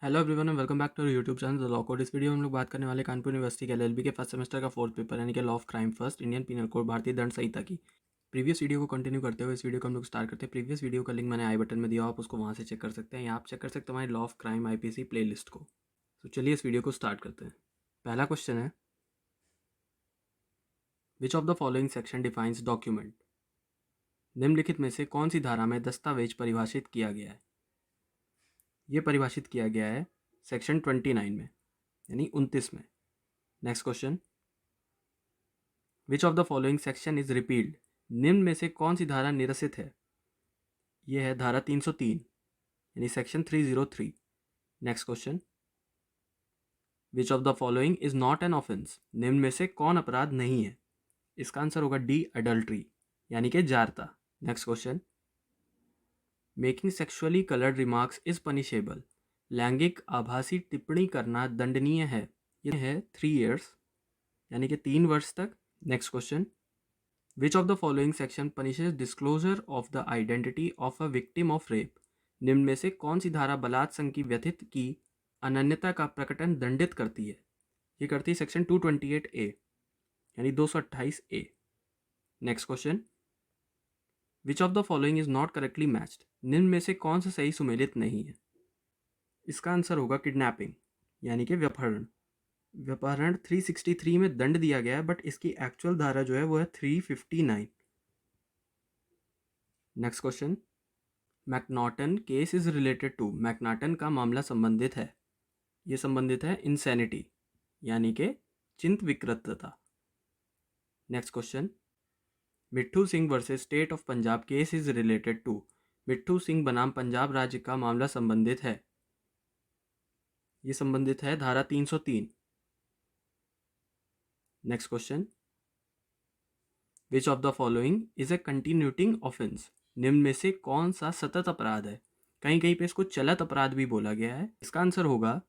Hello everyone and welcome back to YouTube channel the law code. इस वीडियो में हम लोग बात करने वाले कानपुर यूनिवर्सिटी के एलएलबी के फर्स्ट सेमेस्टर का फोर्थ पेपर यानी कि law of crime first Indian penal code भारतीय दंड संहिता की प्रीवियस वीडियो को कंटिन्यू करते हुए इस वीडियो को हम लोग स्टार्ट करते हैं। प्रीवियस वीडियो का लिंक मैंने आई बटन में दिया, आप उसको वहाँ से चेक कर सकते हैं या आप चेक कर सकते हैं हमारी law of crime IPC play list को। तो चलिए इस वीडियो को स्टार्ट करते हैं। पहला क्वेश्चन है, विच of the following section defines document. निम्नलिखित में से कौन सी धारा में दस्तावेज परिभाषित किया गया है। ये परिभाषित किया गया है सेक्शन 29 में यानी 29 में। Next question, which of the following section is repealed. निम्न में से कौन सी धारा निरसित है। यह है धारा 303 यानी section 303। Next question, which of the following is not an offence. निम्न में से कौन अपराध नहीं है। इसका आंसर होगा डी, अडल्ट्री यानी कि जारता। Next question, making sexually coloured remarks is punishable. लैंगिक आभासी टिप्पणी करना दंडनीय है। यह है 3 years यानी कि 3 वर्ष तक। Next question, which of the following section punishes disclosure of the identity of a victim of rape. निम्न में से कौन सी धारा बलात्संग की व्यथित की अनन्यता का प्रकटन दंडित करती है। ये करती है सेक्शन 228A यानी 228A। Next question, which of the following is not correctly matched. निम्न में से कौन सा सही सुमेलित नहीं है। इसका आंसर होगा किडनैपिंग यानी कि व्यपहरण। व्यपहरण 363 में दंड दिया गया है बट इसकी एक्चुअल धारा जो है वो है 359। Next question, McNaughton case is related to. McNaughton का मामला संबंधित है, ये संबंधित है इंसैनिटी यानी कि चिंत विकृतता। Next question, Mitthu Singh versus state of Punjab case is related to. Mitthu Singh बनाम पंजाब राज्य का मामला संबंधित है, ये संबंधित है धारा 303। Next question, which of the following is a continuing offence. निम्न में से कौन सा सतत अपराध है। कहीं कहीं पे इसको चलत अपराध भी बोला गया है। इसका आंसर होगा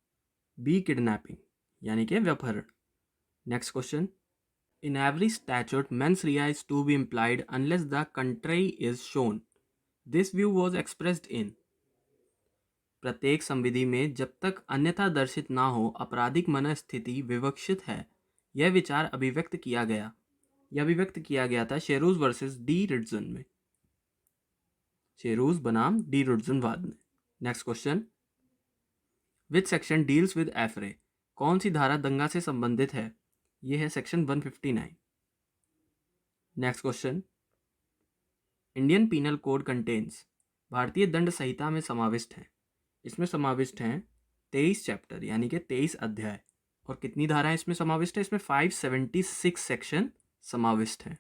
बी, किडनैपिंग यानी कि व्यपहरण। Next question, in every statute mens rea is to be implied unless the contrary is shown. This view was expressed in. प्रत्येक संविधि में जब तक अन्यथा दर्शित ना हो आपराधिक मनस्थिति विवक्षित है, यह विचार अभिव्यक्त किया गया। यह अभिव्यक्त किया गया था शेरूज वर्सेस डी रिड्जन में, शेरूज बनाम डी रिड्जन वाद में। Next question, which section deals with affray. कौन सी धारा दंगा से संबंधित है। यह है section 159। Next question, Indian penal Code contains. भारतीय दंड संहिता में समाविष्ट हैं, इसमें समाविष्ट हैं 23 चैप्टर यानी कि 23 अध्याय। और कितनी धाराएं इसमें समाविष्ट है। इसमें 576 सेक्शन समाविष्ट हैं।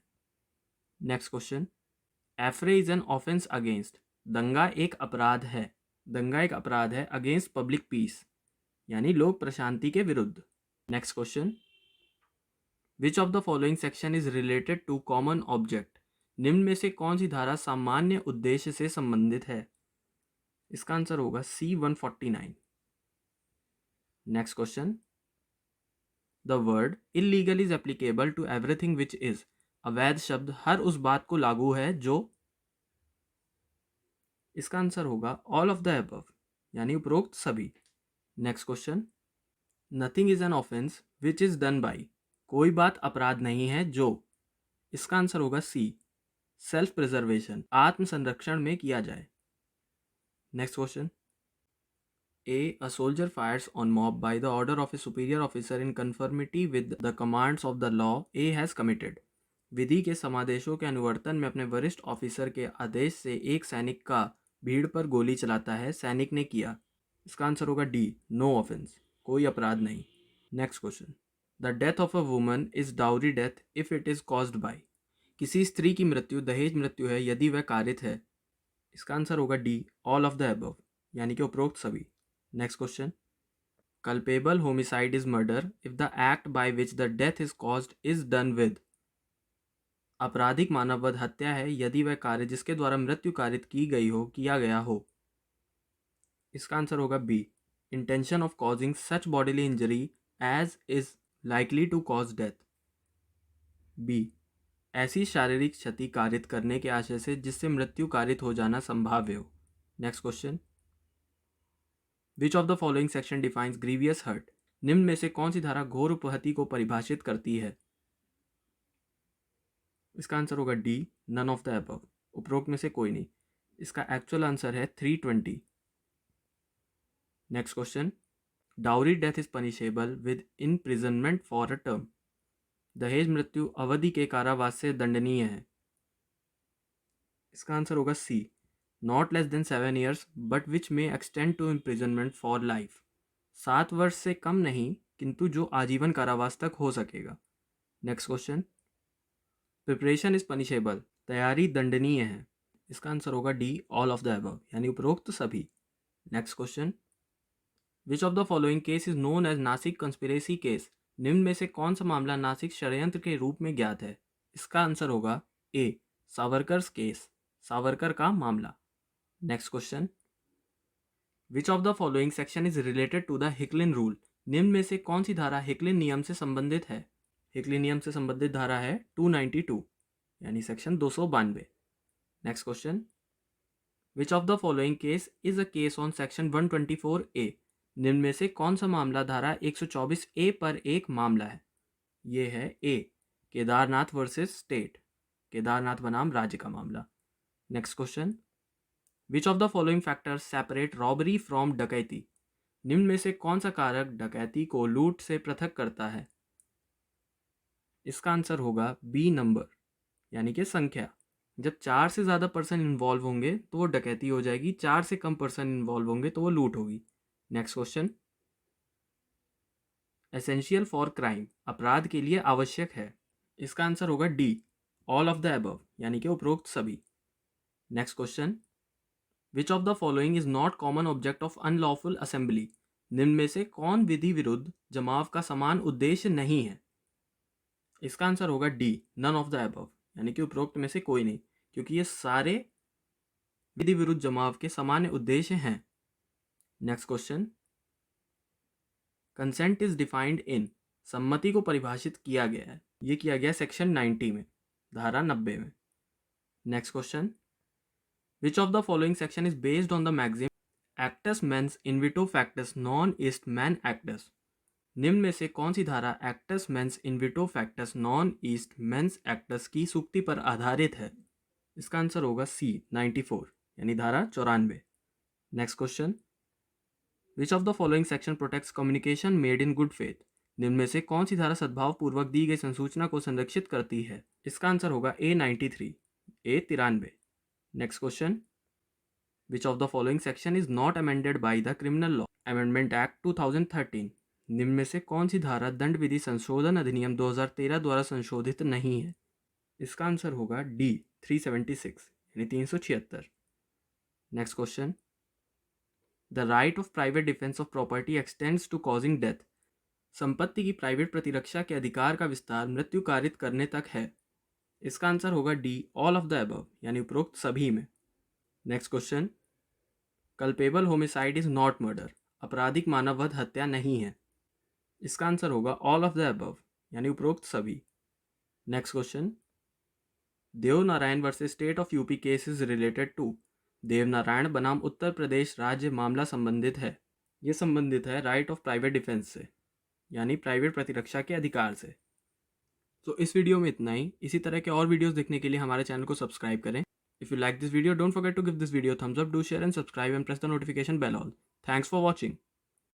Next question, affray is an offence against. दंगा एक अपराध है, दंगा एक अपराध है अगेंस्ट पब्लिक पीस यानी लोक प्रशांति के विरुद्ध। Next question, which of the following section is related to common object. निम्न में से कौन सी धारा सामान्य उद्देश्य से संबंधित है। इसका आंसर होगा C, 149। Next question, the word illegal is applicable to everything which is. अवैध शब्द हर उस बात को लागू है जो। इसका आंसर होगा ऑल ऑफ द अबव यानी उपरोक्त सभी। Next question, nothing is an offence which is done by. कोई बात अपराध नहीं है जो। इसका आंसर होगा सी, सेल्फ प्रिजर्वेशन, आत्म संरक्षण में किया जाए। Next question, A soldier fires on mob by the order of a superior officer in conformity with the commands of the law A has committed। विधि के समादेशों के अनुवर्तन में अपने वरिष्ठ ऑफिसर के आदेश से एक सैनिक का भीड़ पर गोली चलाता है, सैनिक ने किया। इसका आंसर होगा डी, नो ऑफेंस, कोई अपराध नहीं। Next question, the death of a woman is dowry death if it is caused by. किसी स्त्री की मृत्यु दहेज मृत्यु है यदि वह कारित है। इसका आंसर होगा D, all of the above यानी कि उपरोक्त सभी। Next question, culpable homicide is murder if the act by which the death is caused is done with। आपराधिक मानववध हत्या है यदि वह कार्य जिसके द्वारा मृत्यु कारित की गई हो किया गया हो। इसका आंसर होगा B, intention of causing such bodily injury as is likely to cause death. B, ऐसी शारीरिक क्षति कारित करने के आशय से जिससे मृत्यु कारित हो जाना संभाव्य हो। Next question, which of the following section defines grievous hurt? निम्न में से कौन सी धारा घोर उपहति को परिभाषित करती है? इसका आंसर होगा D, none of the above, उपरोक्त में से कोई नहीं। इसका एक्चुअल आंसर है 320। Next question, dowry death is punishable with imprisonment for a term. दहेज मृत्यु अवधि के कारावास से दंडनीय है। इसका आंसर होगा C, not less than 7 years but which may extend to imprisonment for life. 7 वर्ष से कम नहीं, किंतु जो आजीवन कारावास तक हो सकेगा। Next question, preparation is punishable, तैयारी दंडनीय है। इसका आंसर होगा D, all of the above, यानी उपरोक्त सभी। Next question, which of the following case is known as Nasik conspiracy case? निम्न में से कौन सा मामला नासिक षड्यंत्र के रूप में ज्ञात है? इसका आंसर होगा ए, सावरकर्स केस, सावरकर का मामला। Next question, which of the following section is related to the Hicklin rule? निम्न में से कौन सी धारा हिकलिन नियम से संबंधित है? हिकलिन नियम से संबंधित धारा है 292, यानी section 292। Next question, which of the following case is a case on section 124A? निम्न में से कौन सा मामला धारा 124A पर एक मामला है? ये है ए, केदारनाथ वर्सेस स्टेट, केदारनाथ बनाम राज्य का मामला। Next question, which of the following factors separate robbery from डकैती? निम्न में से कौन सा कारक डकैती को लूट से पृथक करता है? इसका आंसर होगा बी, नंबर, यानी कि संख्या। जब 4 से ज़्यादा पर्सन इन्वॉल्व होंगे तो वो डकैती हो जाएगी, 4 से कम पर्सन इन्वॉल्व होंगे तो वो लूट होगी। Next question, essential for crime, अपराध के लिए आवश्यक है। इसका आंसर होगा D, all of the above, यानी कि उपरोक्त सभी। Next question, which of the following is not common object of unlawful assembly? निम्न में से कौन विधि विरुद्ध जमाव का समान उद्देश्य नहीं है? इसका आंसर होगा D, none of the above, यानी कि उपरोक्त में से कोई नहीं, क्योंकि ये सारे विधि विरुद्ध जमाव के सामान्य उद्देश्य हैं। Next question, consent is defined in, सम्मति को परिभाषित किया गया है। ये किया गया सेक्शन 90 में, धारा 90 में। Next question, which of the following section is based on the maxim actus mens invito factus non est man actus? निम्न में से कौन सी धारा actus mens invito factus non est mens actus की सूक्ति पर आधारित है? इसका आंसर होगा सी, 94, यानी धारा 94। Next question, which of the following section protects communication made in good faith? निम्न में से कौन सी धारा सद्भाव पूर्वक दी गई संसूचना को संरक्षित करती है? इसका आंसर होगा ए, 93, ए, 93। Next question, which of the following section is not amended by the criminal law amendment act 2013? निम्न में से कौन सी धारा दंड विधि संशोधन अधिनियम 2013 द्वारा संशोधित नहीं है? इसका आंसर होगा डी, 376, यानी 376। Next question, the right of private defence of property extends to causing death. संपत्ति की प्राइवेट प्रतिरक्षा के अधिकार का विस्तार मृत्यु कारित करने तक है। इसका आंसर होगा D, all of the above, यानी उपरोक्त सभी में। Next question, culpable homicide is not murder, आपराधिक मानववध हत्या नहीं है। इसका आंसर होगा ऑल ऑफ द अबव, यानी उपरोक्त सभी। Next question, Devnarayan versus state of UP case is related to. Devnarayan बनाम उत्तर प्रदेश राज्य मामला संबंधित है। ये संबंधित है राइट ऑफ प्राइवेट डिफेंस से, यानी प्राइवेट प्रतिरक्षा के अधिकार से। तो इस वीडियो में इतना ही। इसी तरह के और वीडियोस देखने के लिए हमारे चैनल को सब्सक्राइब करें। If you like this video, don't forget to give this video thumbs up, do share and subscribe and press the notification bell all. Thanks for watching.